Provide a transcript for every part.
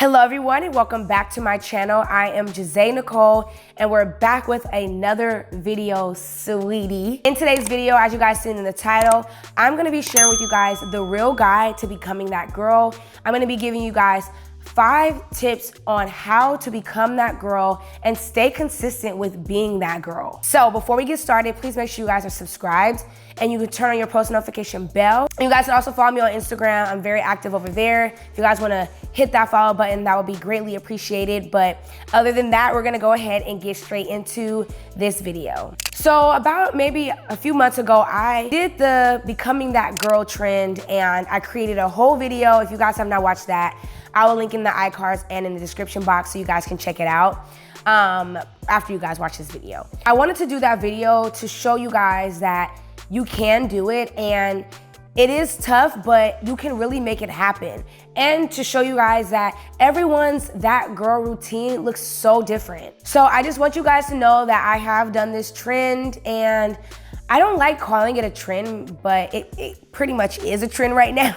Hello everyone and welcome back to my channel. I am Jazay Nicole and we're back with another video, sweetie. In today's video, as you guys seen in the title, I'm gonna be sharing with you guys the real guide to becoming that girl. I'm gonna be giving you guys 5 tips on how to become that girl and stay consistent with being that girl. So before we get started, please make sure you guys are subscribed and you can turn on your post notification bell. And you guys can also follow me on Instagram. I'm very active over there. If you guys wanna hit that follow button, that would be greatly appreciated. But other than that, we're gonna go ahead and get straight into this video. So about maybe a few months ago, I did the Becoming That Girl trend and I created a whole video. If you guys have not watched that, I will link in the iCards and in the description box so you guys can check it out after you guys watch this video. I wanted to do that video to show you guys that you can do it and it is tough, but you can really make it happen. And to show you guys that everyone's that girl routine looks so different. So I just want you guys to know that I have done this trend and I don't like calling it a trend, but it pretty much is a trend right now.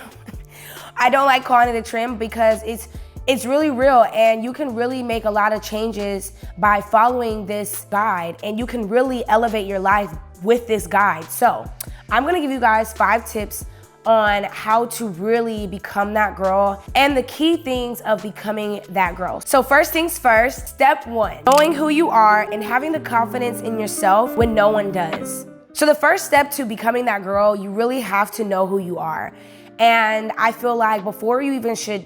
I don't like calling it a trend because it's really real and you can really make a lot of changes by following this guide and you can really elevate your life with this guide. So I'm gonna give you guys 5 tips on how to really become that girl and the key things of becoming that girl. So first things first, step 1, knowing who you are and having the confidence in yourself when no one does. So the first step to becoming that girl, you really have to know who you are. And I feel like before you even should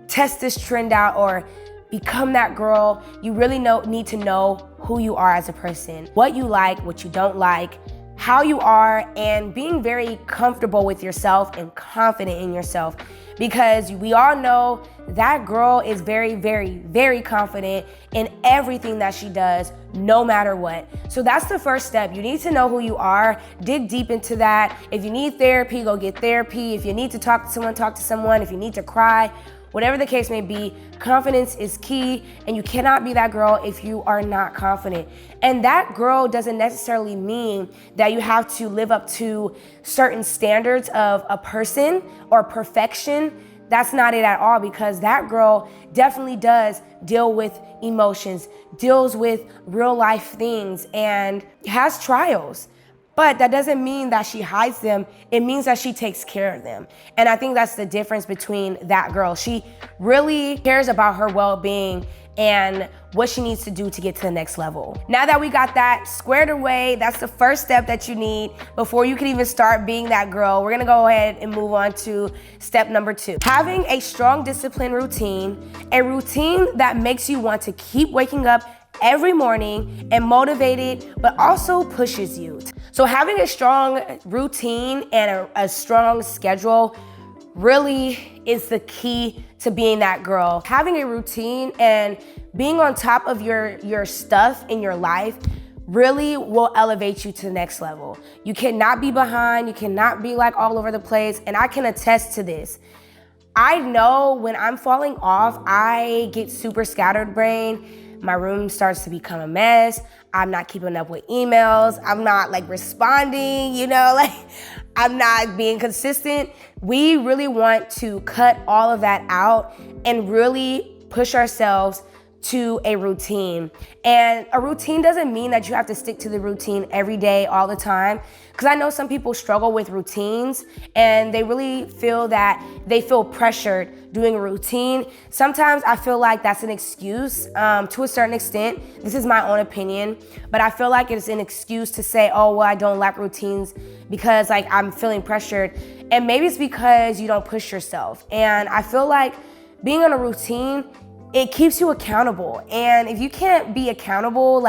test this trend out or become that girl, you really need to know who you are as a person, what you like, what you don't like, how you are, and being very comfortable with yourself and confident in yourself. Because we all know that girl is very, very, very confident in everything that she does, no matter what. So that's the first step. You need to know who you are, dig deep into that. If you need therapy, go get therapy. If you need to talk to someone, talk to someone. If you need to cry, whatever the case may be, confidence is key and you cannot be that girl if you are not confident. And that girl doesn't necessarily mean that you have to live up to certain standards of a person or perfection. That's not it at all, because that girl definitely does deal with emotions, deals with real life things and has trials. But that doesn't mean that she hides them. It means that she takes care of them. And I think that's the difference between that girl. She really cares about her well-being and what she needs to do to get to the next level. Now that we got that squared away, that's the first step that you need before you can even start being that girl. We're gonna go ahead and move on to step number 2. Having a strong discipline routine, a routine that makes you want to keep waking up every morning and motivated, but also pushes you. So having a strong routine and a strong schedule really is the key to being that girl. Having a routine and being on top of your stuff in your life really will elevate you to the next level. You cannot be behind, you cannot be like all over the place, and I can attest to this. I know when I'm falling off, I get super scattered brain. My room starts to become a mess. I'm not keeping up with emails. I'm not responding, I'm not being consistent. We really want to cut all of that out and really push ourselves to a routine. And a routine doesn't mean that you have to stick to the routine every day, all the time. Because I know some people struggle with routines and they really feel that they feel pressured doing a routine. Sometimes I feel like that's an excuse to a certain extent. This is my own opinion, but I feel like it's an excuse to say, oh, well, I don't like routines because I'm feeling pressured. And maybe it's because you don't push yourself. And I feel like being on a routine, it keeps you accountable. And if you can't be accountable,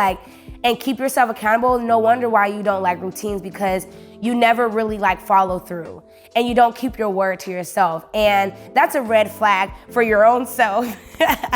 and keep yourself accountable, no wonder why you don't like routines, because you never really follow through and you don't keep your word to yourself. And that's a red flag for your own self.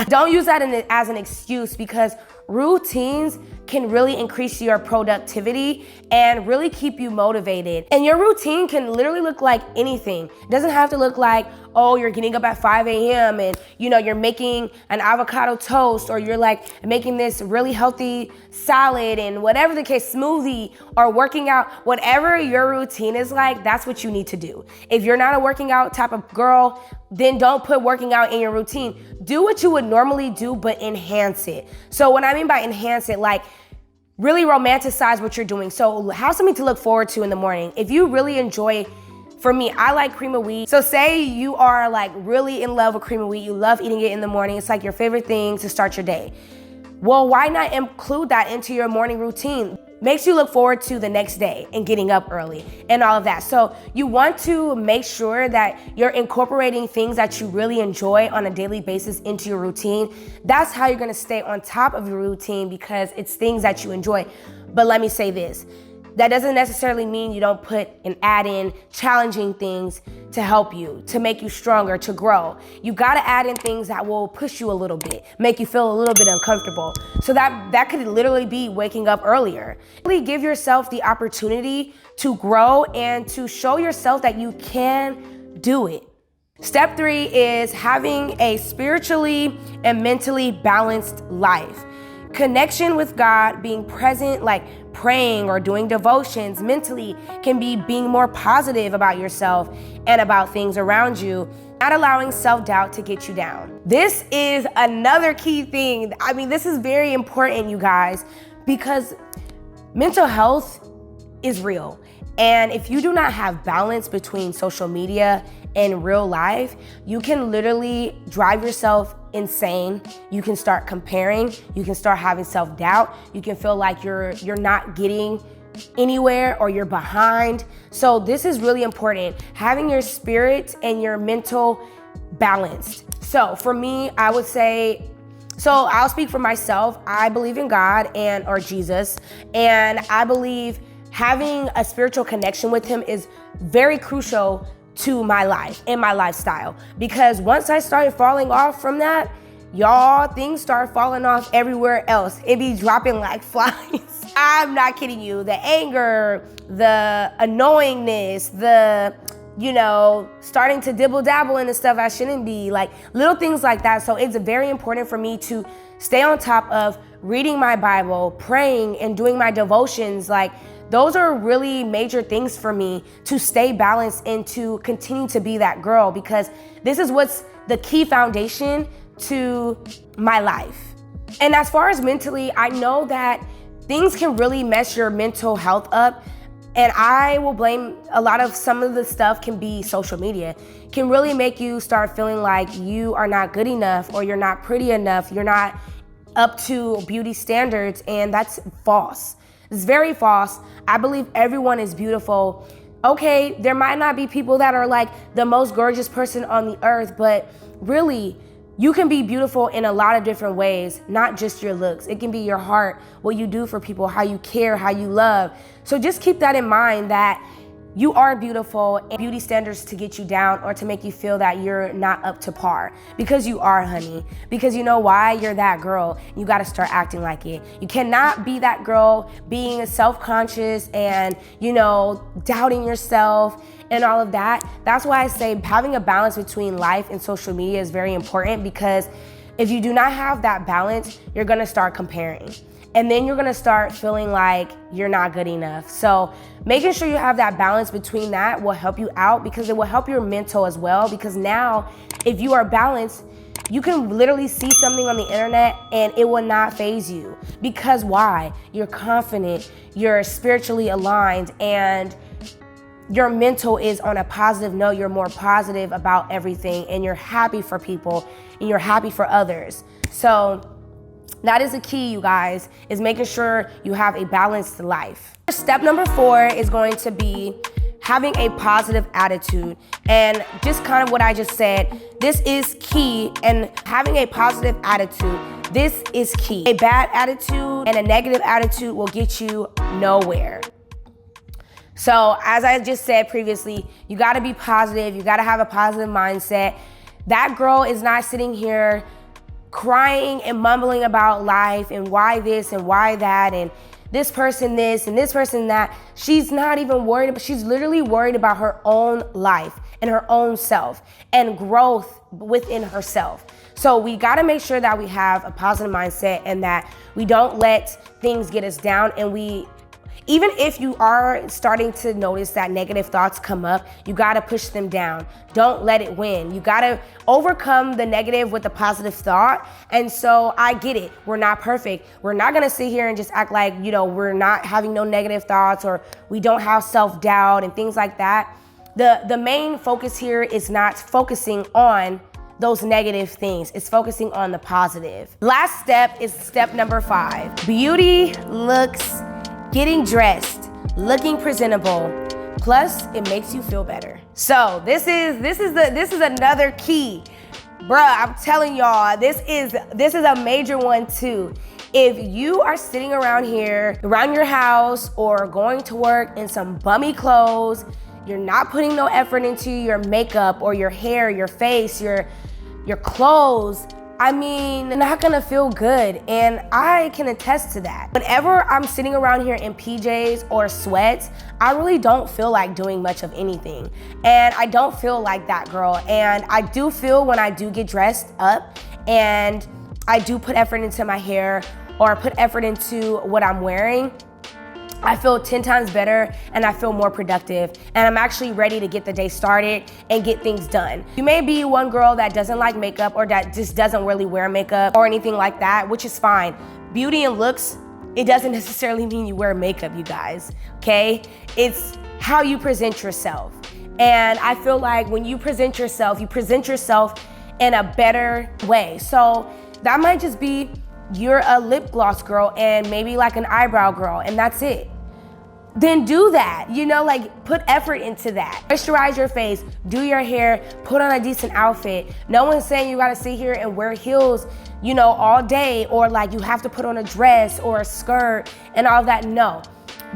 Don't use that as an excuse, because routines can really increase your productivity and really keep you motivated. And your routine can literally look like anything. It doesn't have to look like, oh, you're getting up at 5 a.m. and you're making an avocado toast, or you're like making this really healthy salad and whatever the case, smoothie, or working out. Whatever your routine is like, that's what you need to do. If you're not a working out type of girl, then don't put working out in your routine. Do what you would normally do, but enhance it. So what I mean by enhance it, like really romanticize what you're doing. So have something to look forward to in the morning. If you really enjoy, for me, I like cream of wheat. So say you are like really in love with cream of wheat, you love eating it in the morning, it's like your favorite thing to start your day. Well, why not include that into your morning routine? Makes you look forward to the next day and getting up early and all of that. So you want to make sure that you're incorporating things that you really enjoy on a daily basis into your routine. That's how you're gonna stay on top of your routine, because it's things that you enjoy. But let me say this, that doesn't necessarily mean you don't put and add in challenging things to help you, to make you stronger, to grow. You gotta add in things that will push you a little bit, make you feel a little bit uncomfortable. So that could literally be waking up earlier. Really give yourself the opportunity to grow and to show yourself that you can do it. Step 3 is having a spiritually and mentally balanced life. Connection with God, being present, like praying or doing devotions mentally, can be being more positive about yourself and about things around you, not allowing self-doubt to get you down. This is another key thing. I mean, this is very important, you guys, because mental health is real. And if you do not have balance between social media and real life, you can literally drive yourself insane. You can start comparing, you can start having self-doubt, you can feel like you're not getting anywhere or you're behind. So this is really important, having your spirit and your mental balanced. So for me, I would say, so I'll speak for myself. I believe in God or Jesus, and I believe having a spiritual connection with him is very crucial to my life and my lifestyle. Because once I started falling off from that, y'all, things start falling off everywhere else. It be dropping like flies. I'm not kidding you. The anger, the annoyingness, the, starting to dibble dabble into stuff I shouldn't be, like little things like that. So it's very important for me to stay on top of reading my Bible, praying, and doing my devotions. Like, those are really major things for me to stay balanced and to continue to be that girl, because this is what's the key foundation to my life. And as far as mentally, I know that things can really mess your mental health up. And I will blame some of the stuff can be social media, can really make you start feeling like you are not good enough, or you're not pretty enough, you're not up to beauty standards, and that's false. It's very false. I believe everyone is beautiful. Okay, there might not be people that are like the most gorgeous person on the earth, but really, you can be beautiful in a lot of different ways, not just your looks. It can be your heart, what you do for people, how you care, how you love. So just keep that in mind, that you are beautiful, and beauty standards to get you down or to make you feel that you're not up to par, because you are, honey. Because you know why? You're that girl. You got to start acting like it. You cannot be that girl being self-conscious and, doubting yourself and all of that. That's why I say having a balance between life and social media is very important, because if you do not have that balance, you're going to start comparing. And then you're gonna start feeling like you're not good enough. So making sure you have that balance between that will help you out, because it will help your mental as well. Because now, if you are balanced, you can literally see something on the internet and it will not faze you. Because why? You're confident, you're spiritually aligned, and your mental is on a positive note. You're more positive about everything, and you're happy for people, and you're happy for others. So that is the key, you guys, is making sure you have a balanced life. Step number 4 is going to be having a positive attitude. And just kind of what I just said, this is key. And having a positive attitude, this is key. A bad attitude and a negative attitude will get you nowhere. So as I just said previously, you gotta be positive. You gotta have a positive mindset. That girl is not sitting here crying and mumbling about life and why this and why that and this person this and this person that. She's not even worried about, she's literally worried about her own life and her own self and growth within herself. So we gotta make sure that we have a positive mindset and that we don't let things get us down. And even if you are starting to notice that negative thoughts come up, you gotta push them down. Don't let it win. You gotta overcome the negative with a positive thought. And so I get it, we're not perfect. We're not gonna sit here and just act like, we're not having no negative thoughts or we don't have self-doubt and things like that. The main focus here is not focusing on those negative things. It's focusing on the positive. Last step is step number 5. Beauty, looks, getting dressed, looking presentable, plus it makes you feel better. So this is another key. Bruh, I'm telling y'all, this is a major one too. If you are sitting around here, around your house or going to work in some bummy clothes, you're not putting no effort into your makeup or your hair, your face, your clothes, you're not gonna feel good. And I can attest to that. Whenever I'm sitting around here in PJs or sweats, I really don't feel like doing much of anything. And I don't feel like that girl. And I do feel when I do get dressed up and I do put effort into my hair or put effort into what I'm wearing, I feel 10 times better and I feel more productive and I'm actually ready to get the day started and get things done. You may be one girl that doesn't like makeup or that just doesn't really wear makeup or anything like that, which is fine. Beauty and looks, it doesn't necessarily mean you wear makeup, you guys, okay? It's how you present yourself. And I feel like when you present yourself in a better way. So that might just be you're a lip gloss girl and maybe like an eyebrow girl and that's it. Then do that, put effort into that. Moisturize your face, do your hair, put on a decent outfit. No one's saying you gotta sit here and wear heels, all day or like you have to put on a dress or a skirt and all that, no.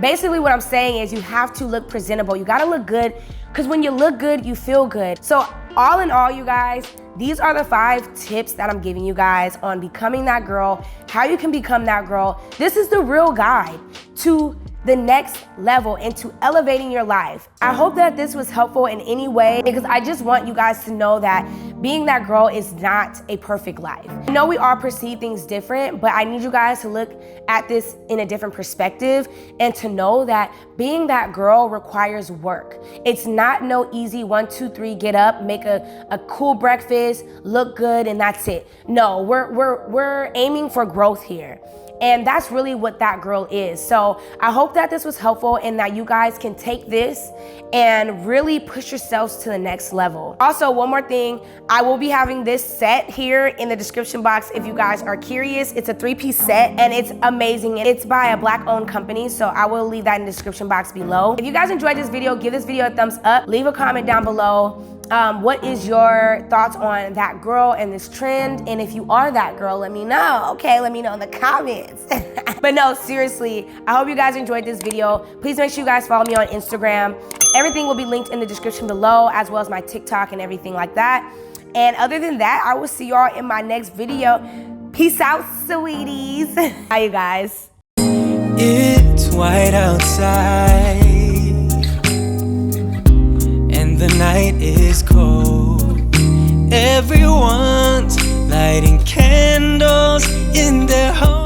Basically what I'm saying is you have to look presentable. You gotta look good because when you look good, you feel good. So all in all, you guys, these are the 5 tips that I'm giving you guys on becoming that girl, how you can become that girl. This is the real guide to the next level and to elevating your life. I hope that this was helpful in any way because I just want you guys to know that being that girl is not a perfect life. I know we all perceive things different, but I need you guys to look at this in a different perspective and to know that being that girl requires work. It's not no easy 1, 2, 3, get up, make a cool breakfast, look good, and that's it. No, we're aiming for growth here. And that's really what that girl is. So I hope that this was helpful and that you guys can take this and really push yourselves to the next level. Also, one more thing, I will be having this set here in the description box if you guys are curious. It's a 3-piece set and it's amazing. It's by a Black-owned company, so I will leave that in the description box below. If you guys enjoyed this video, give this video a thumbs up. Leave a comment down below. What is your thoughts on that girl and this trend? And if you are that girl, let me know. Okay, let me know in the comments. But no, seriously, I hope you guys enjoyed this video. Please make sure you guys follow me on Instagram. Everything will be linked in the description below, as well as my TikTok and everything like that. And other than that, I will see y'all in my next video. Peace out, sweeties. Bye, you guys. It's white outside and the night is cold. Everyone's lighting candles in their home.